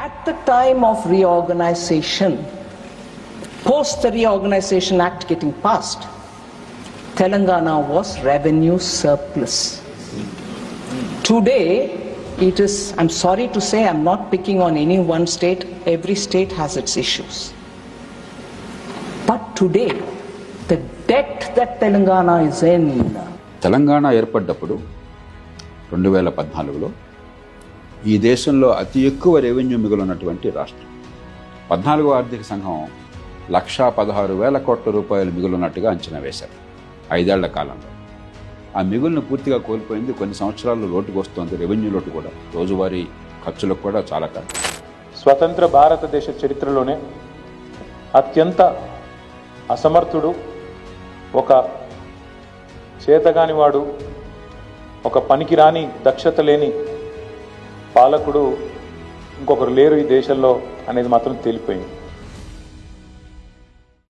At the time of reorganization, post the Reorganization Act getting passed, Telangana was revenue surplus. Today, it is, I'm sorry to say, I'm not picking on any one state, every state has its issues. But today, the debt that Telangana is in. Telangana ఏర్పడ్డప్పుడు 2014లో ఈ దేశంలో అతి ఎక్కువ revenue మిగులున్నటువంటి రాష్ట్రం. 14వ ఆర్థిక సంఘం 1,16,000 కోట్ల రూపాయలు మిగులున్నట్టుగా అంచనా వేశారు 5 ఏళ్ల కాలంలో. ఆ మిగులును పూర్తిగా కోల్పోయింది. కొన్ని సంవత్సరాల్లో లోటుకు వస్తుంది, రెవెన్యూ లోటు కూడా, రోజువారీ ఖర్చులకు కూడా చాలా కాదు. స్వతంత్ర భారతదేశ చరిత్రలోనే అత్యంత అసమర్థుడు, ఒక చేతగానివాడు, ఒక పనికిరాని దక్షత లేని పాలకుడు ఇంకొకరు లేరు ఈ దేశంలో అనేది మాత్రం తేలిపోయింది.